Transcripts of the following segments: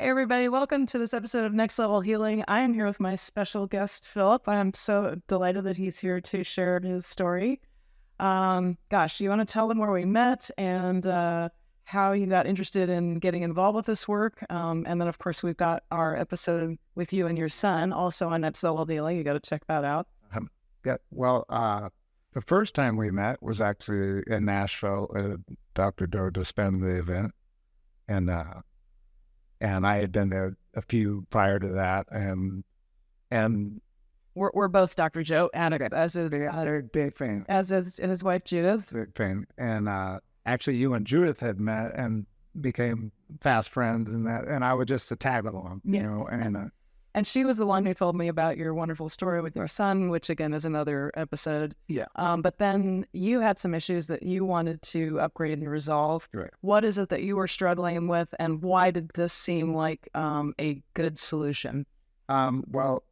Hey everybody, welcome to this episode of Next Level Healing. I am here with my special guest, Philip. I'm so delighted that he's here to share his story. You want to tell them where we met and how you got interested in getting involved with this work? And then, of course, we've got our episode with you and your son also on Next Level Healing. You got to check that out. The first time we met was actually in Nashville at Dr. Joe Dispenza the event. And I had been to a few prior to that, and we're both Dr. Joe addicts, as is big fan, as is his wife Judith. Big fan, and actually, you and Judith had met and became fast friends, and I was just a tag along, And she was the one who told me about your wonderful story with your son, which again is another episode. Yeah. But then you had some issues that you wanted to upgrade and resolve. Right. What is it that you were struggling with, and why did this seem like a good solution? Well,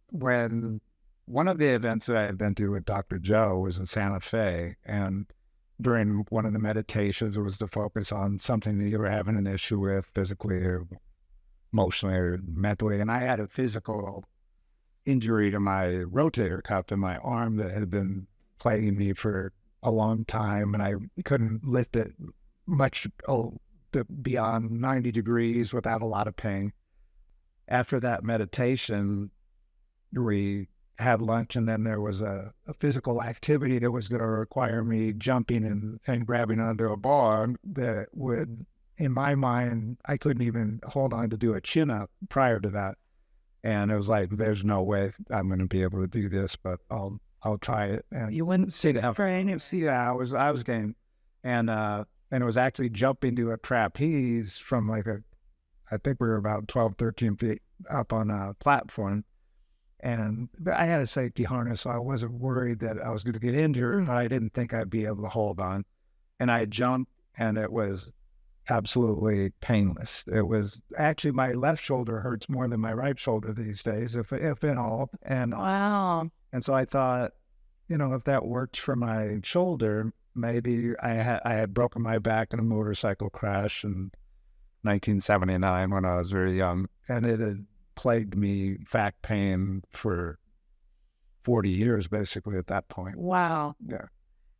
when one of the events that I had been to with Dr. Joe was in Santa Fe, and during one of the meditations, it was to focus on something that you were having an issue with physically or emotionally or mentally, and I had a physical injury to my rotator cuff in my arm that had been plaguing me for a long time, and I couldn't lift it much beyond 90 degrees without a lot of pain. After that meditation, we had lunch, and then there was a physical activity that was going to require me jumping and grabbing onto a bar that would, in my mind, I couldn't even hold on to do a chin-up prior to that. And it was like, there's no way I'm going to be able to do this, but I'll try it. And You wouldn't sit up. I was game. And it was actually jumping to a trapeze from I think we were about 12, 13 feet up on a platform. And I had a safety harness, so I wasn't worried that I was going to get injured, but I didn't think I'd be able to hold on. And I jumped, and it was absolutely painless. It was actually, my left shoulder hurts more than my right shoulder these days, if at all. And Wow. And so I thought, if that works for my shoulder, maybe I had broken my back in a motorcycle crash in 1979 when I was very young, and it had plagued me back pain for 40 years, basically, at that point. Wow. Yeah.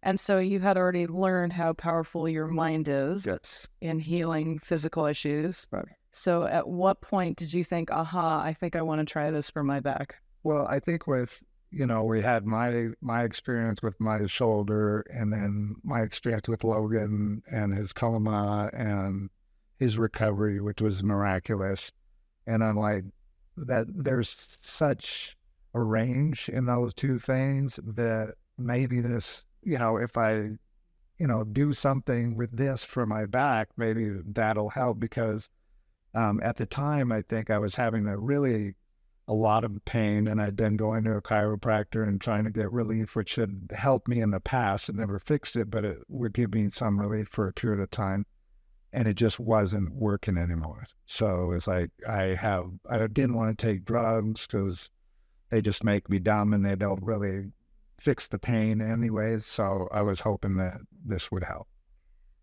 And so you had already learned how powerful your mind is Yes. in healing physical issues. Right. So at what point did you think, I think I want to try this for my back? Well, I think with, we had my experience with my shoulder, and then my experience with Logan and his coma and his recovery, which was miraculous. And I'm like, that there's such a range in those two things that maybe this, if I, do something with this for my back, maybe that'll help, because at the time, I think I was having a lot of pain, and I'd been going to a chiropractor and trying to get relief, which had helped me in the past. It never fixed it, but it would give me some relief for a period of time. And it just wasn't working anymore. So it's like, I didn't want to take drugs because they just make me dumb and they don't really fix the pain anyways. So I was hoping that this would help.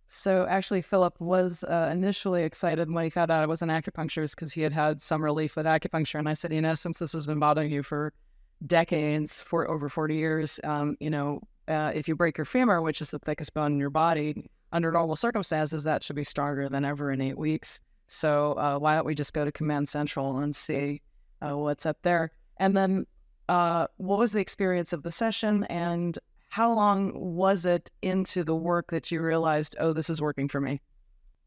So actually, Philip was initially excited when he found out I was an acupuncturist, because he had had some relief with acupuncture. And I said, since this has been bothering you for decades, for over 40 years, if you break your femur, which is the thickest bone in your body, under normal circumstances, that should be stronger than ever in 8 weeks. So why don't we just go to Command Central and see what's up there? And then what was the experience of the session, and how long was it into the work that you realized, this is working for me?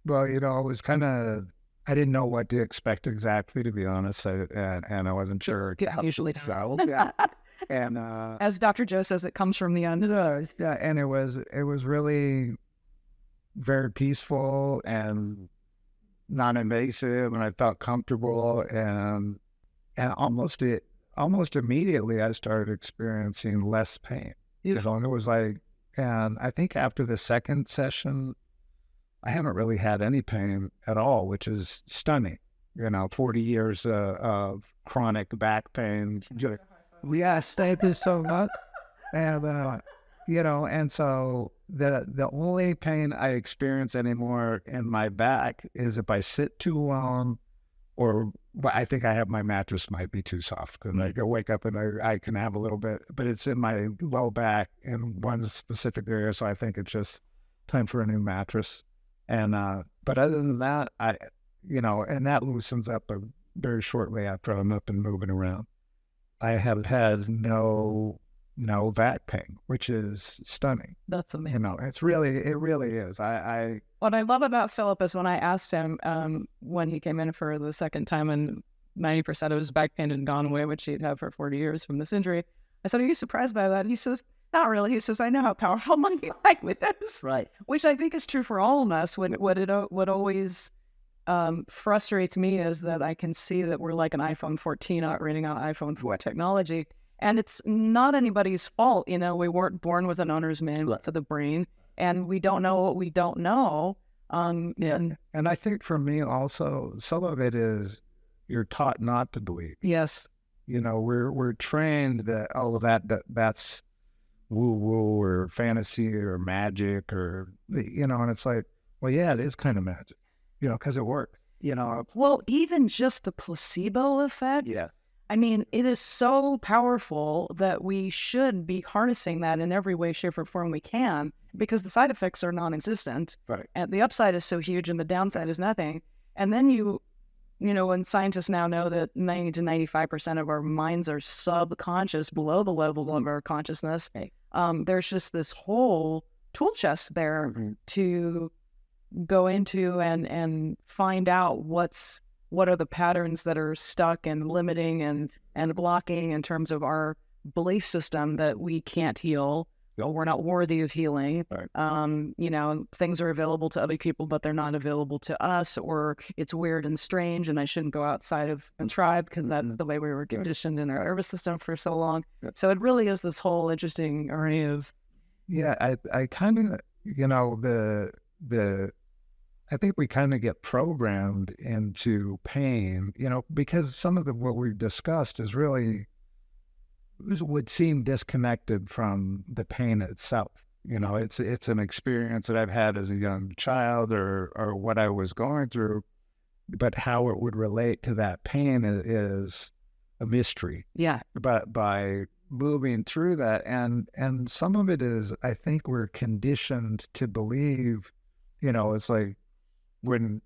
Well, it was kind of, I didn't know what to expect exactly, to be honest, and I wasn't sure. Usually. Yeah. And as Dr. Joe says, it comes from the end. Yeah, and it was really very peaceful and non-invasive, and I felt comfortable, and almost immediately I started experiencing less pain. So it was like, and I think after the second session, I haven't really had any pain at all, which is stunning. 40 years of chronic back pain. Yes, thank you so much. And and so the only pain I experience anymore in my back is if I sit too long but I think I have my mattress might be too soft because I can wake up and I can have a little bit, but it's in my low back in one specific area. So I think it's just time for a new mattress. And, but other than that, and that loosens up very shortly after I'm up and moving around. I have had no back pain, which is stunning. That's amazing. It really is. What I love about Philip is when I asked him when he came in for the second time and 90% of his back pain had gone away, which he'd had for 40 years from this injury. I said, "Are you surprised by that?" And he says, "Not really." He says, "I know how powerful money like with this." Right. Which I think is true for all of us. What always frustrates me is that I can see that we're like an iPhone 14 operating on iPhone 4 technology. And it's not anybody's fault. We weren't born with an owner's manual for the brain, and we don't know what we don't know. And I think for me also, some of it is you're taught not to believe. Yes. We're trained that all of that's woo-woo or fantasy or magic or, and it's like, well, yeah, it is kind of magic, because it works, Well, even just the placebo effect. Yeah. I mean, it is so powerful that we should be harnessing that in every way, shape, or form we can, because the side effects are non-existent. Right. And the upside is so huge and the downside is nothing. And then when scientists now know that 90 to 95% of our minds are subconscious, below the level of our consciousness, there's just this whole tool chest there to go into and find out what are the patterns that are stuck and limiting and blocking in terms of our belief system that we can't heal, or we're not worthy of healing. Right. Things are available to other people, but they're not available to us, or it's weird and strange, and I shouldn't go outside of a tribe because that's the way we were conditioned in our nervous system for so long. So it really is this whole interesting array of... Yeah, I kind of, I think we kind of get programmed into pain, because some of what we've discussed is really would seem disconnected from the pain itself. It's an experience that I've had as a young child or what I was going through, but how it would relate to that pain is a mystery. Yeah. But by moving through that, and some of it is, I think we're conditioned to believe, it's like, when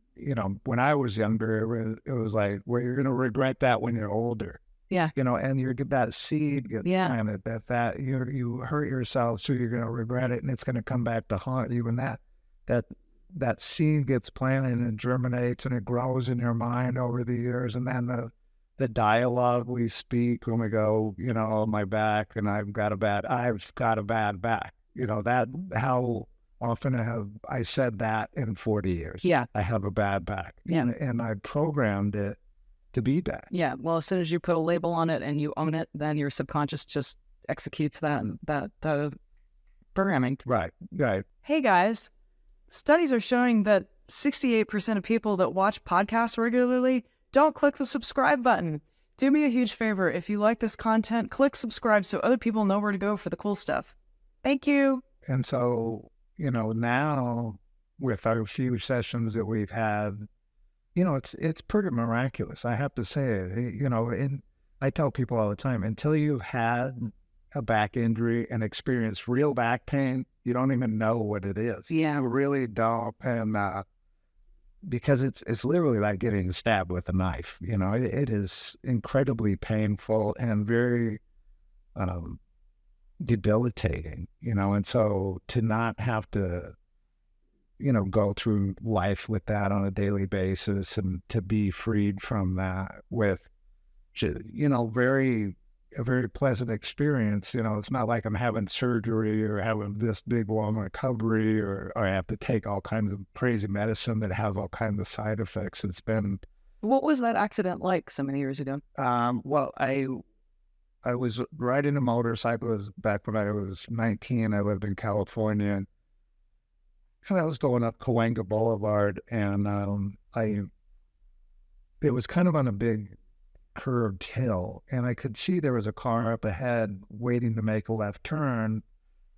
I was younger, it was like, well, you're going to regret that when you're older. Yeah. And you get that seed gets planted that you hurt yourself, so you're going to regret it, and it's going to come back to haunt you. And that seed gets planted and it germinates and it grows in your mind over the years. And then the dialogue we speak when we go, my back, and I've got a bad back. That how often have I said that in 40 years? Yeah. I have a bad back. Yeah. And I programmed it to be that. Yeah. Well, as soon as you put a label on it and you own it, then your subconscious just executes that programming. Right. Right. Hey guys, studies are showing that 68% of people that watch podcasts regularly don't click the subscribe button. Do me a huge favor. If you like this content, click subscribe so other people know where to go for the cool stuff. Thank you. And so, now with our few sessions that we've had, it's pretty miraculous. I have to say it, and I tell people all the time, until you've had a back injury and experienced real back pain, you don't even know what it is. Yeah. You really don't. And, because it's literally like getting stabbed with a knife, it is incredibly painful and very, debilitating, and so to not have to, go through life with that on a daily basis and to be freed from that with, a very pleasant experience. It's not like I'm having surgery or having this big long recovery or I have to take all kinds of crazy medicine that has all kinds of side effects. It's been... What was that accident like so many years ago? Well, I was riding a motorcycle back when I was 19. I lived in California, and I was going up Cahuenga Boulevard, and it was kind of on a big curved hill, and I could see there was a car up ahead waiting to make a left turn,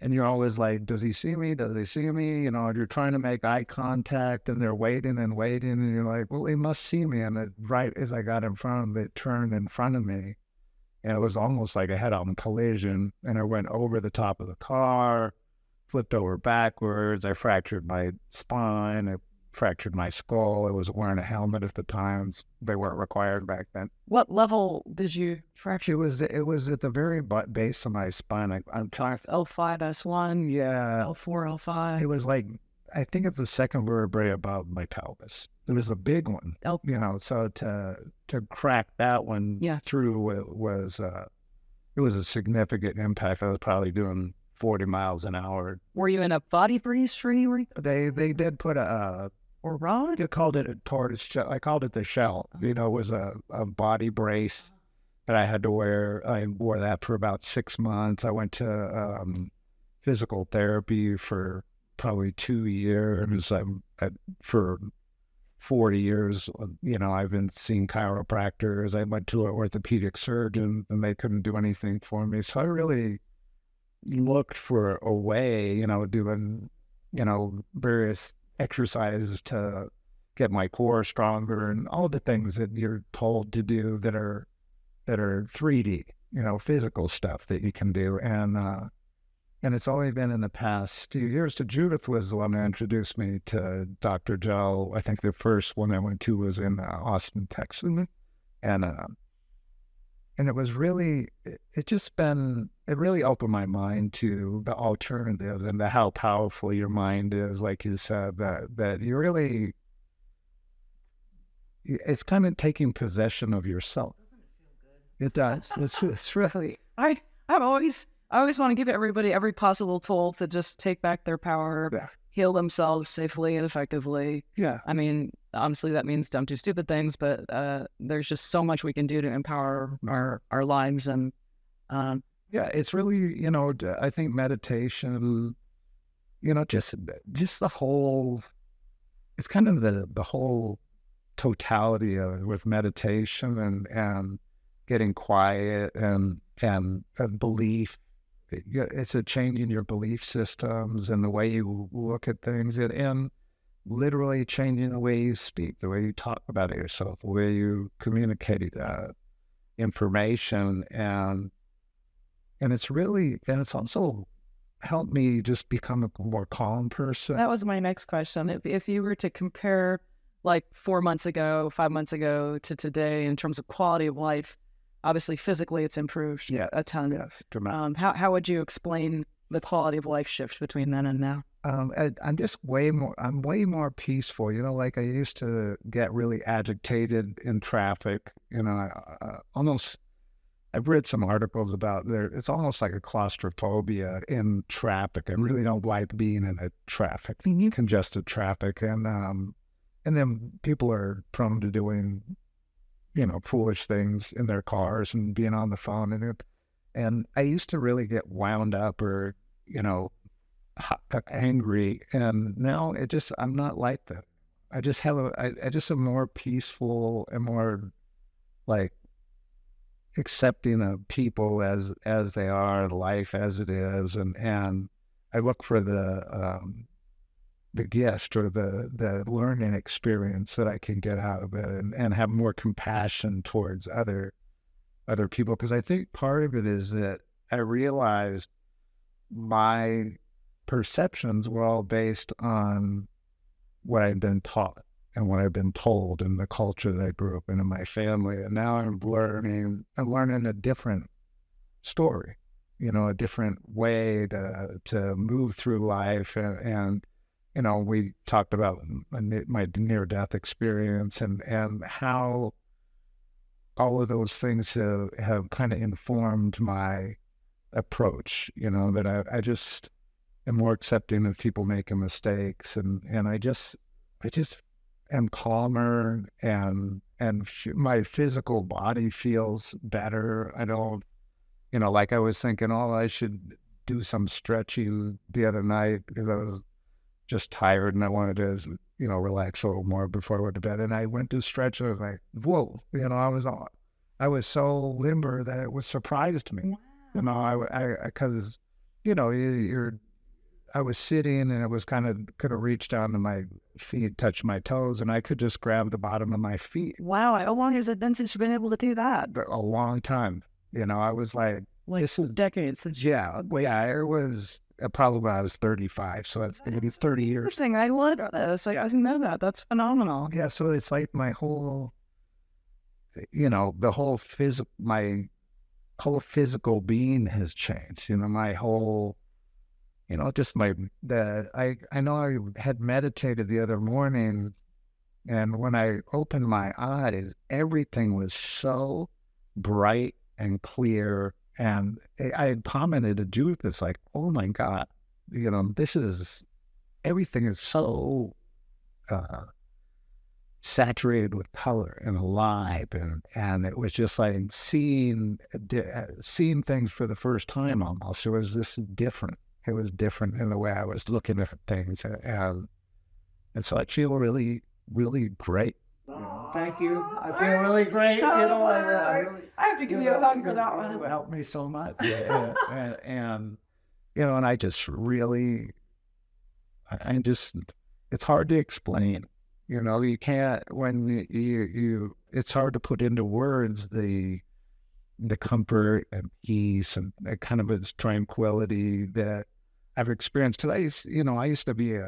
And you're always like, does he see me? Does he see me? You know, you're trying to make eye contact and they're waiting and waiting. And you're like, well, he must see me. And right as I got in front of them, they turned in front of me. And it was almost like a head-on collision. And I went over the top of the car, flipped over backwards. I fractured my spine. I fractured my skull. I was wearing a helmet at the time. They weren't required back then. What level did you fracture? It was at the very base of my spine. I'm trying. L5, S1, Yeah, L4, L5. it was like, I think it's the second vertebrae above my pelvis. It was a big one, L- you know. So to crack that one Yeah. through, it was a significant impact. I was probably doing 40 miles an hour. Were you in a body brace for any They did put or rod? they called it a tortoise shell. I called it the shell. You know, it was a body brace that I had to wear. I wore that for about 6 months. I went to physical therapy for probably 2 years. For 40 years, you know, I've been seeing chiropractors. I went to an orthopedic surgeon and they couldn't do anything for me. So I really looked for a way, you know, doing, you know, various exercises to get my core stronger and all the things that you're told to do that are 3D, you know, physical stuff that you can do. And it's only been in the past few years. So Judith was the one that introduced me to Dr. Joe. I think the first one I went to was in Austin, Texas. And it was really, it really opened my mind to the alternatives and to how powerful your mind is. Like you said, that you really, it's kind of taking possession of yourself. It does. It's really. I always want to give everybody every possible tool to just take back their power, Yeah. heal themselves safely and effectively. Yeah. I mean, honestly, that means don't do stupid things, but there's just so much we can do to empower our lives. And yeah, it's really, you know, I think meditation, you know, just the whole, it's kind of the whole totality of with meditation and getting quiet and belief. It's a change in your belief systems and the way you look at things and literally changing the way you speak, the way you talk about yourself, the way you communicate information. And it's also helped me just become a more calm person. that was my next question. If you were to compare like 4 months ago, 5 months ago to today in terms of quality of life, obviously physically it's improved a ton. Yes, dramatic. How would you explain the quality of life shift between then and now? I'm just I'm way more peaceful. You know, like I used to get really agitated in traffic. You know, I've read some articles about there. It's almost like a claustrophobia in traffic. I really don't like being in a congested traffic. And then people are prone to doing, you know, foolish things in their cars and being on the phone. And I used to really get wound up or, you know, angry. And now I'm not like that. I just am more peaceful and more like accepting of people as they are, life as it is. And I look for the gift or the learning experience that I can get out of it and have more compassion towards other people. Because I think part of it is that I realized my perceptions were all based on what I'd been taught and what I've been told and the culture that I grew up in my family. And now I'm learning a different story, you know, a different way to move through life. And you know, we talked about my near-death experience and how all of those things have kind of informed my approach, you know, that I just am more accepting of people making mistakes. And I just am calmer and my physical body feels better. I don't, you know, like I was thinking, oh, I should do some stretching the other night because I was just tired and I wanted to, you know, relax a little more before I went to bed. And I went to stretch and I was like, whoa, you know, I was so limber that it was surprised me. Wow. You know, because, I was sitting and it was could have reached down to my feet, touch my toes, and I could just grab the bottom of my feet. Wow. How long has it been since you've been able to do that? A long time. I was like this is decades since. yeah, well, yeah, it was probably when I was 35, so it's going to be 30 years. Interesting. I love this. I didn't know that. That's phenomenal. Yeah, so it's like my whole, my whole physical being has changed. My whole, just I know I had meditated the other morning, and when I opened my eyes, everything was so bright and clear. And I had commented to Judith, it's like, oh my God, everything is so saturated with color and alive. And it was just like seeing things for the first time almost. It was just different. It was different in the way I was looking at things. And so I feel really, really great. Thank you. I feel really great. I have to give you a hug for that one. It helped me so much. And I just really, it's hard to explain. You can't, when it's hard to put into words the comfort and peace and kind of its tranquility that I've experienced. Because I used to be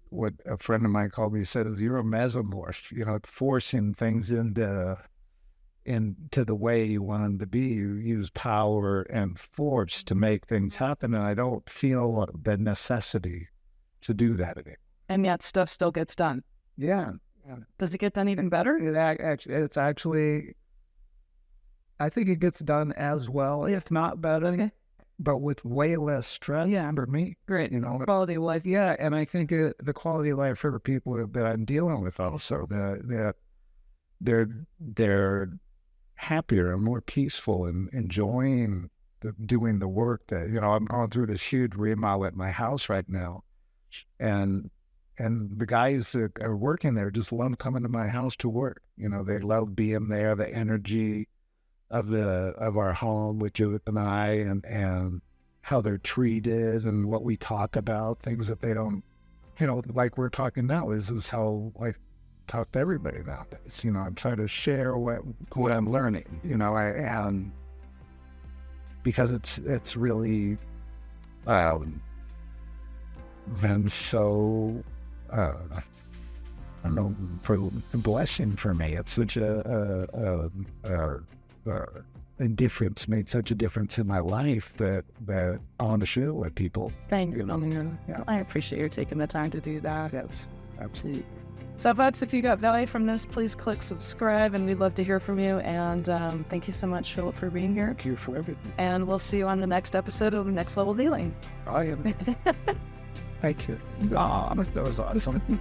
what a friend of mine called me, said is you're a mesomorph, forcing things into the way you want them to be. You use power and force to make things happen, and I don't feel the necessity to do that anymore. And yet stuff still gets done. Yeah. Does it get done even better? It's actually, I think it gets done as well, if not better. Okay. But with way less stress for me. Great. Quality of life. Yeah, and I think the quality of life for the people that I'm dealing with also, that they're happier and more peaceful and enjoying doing the work that, I'm going through this huge remodel at my house right now. And the guys that are working there just love coming to my house to work. They love being there, the energy of our home with Judith and I, and how they're treated and what we talk about, things that they don't, like we're talking now. This is how I talk to everybody about this. I'm trying to share what I'm learning, and because it's really been so I don't know, for a blessing for me. It's such a difference, made such a difference in my life that I want to share with people. Thank you. Yeah. I appreciate you taking the time to do that. Yes, absolutely. So folks, if you got value from this, please click subscribe, and we'd love to hear from you. And thank you so much, Philip, for being here. Thank you for everything. And we'll see you on the next episode of Next Level Healing. I am. Thank you. That was awesome.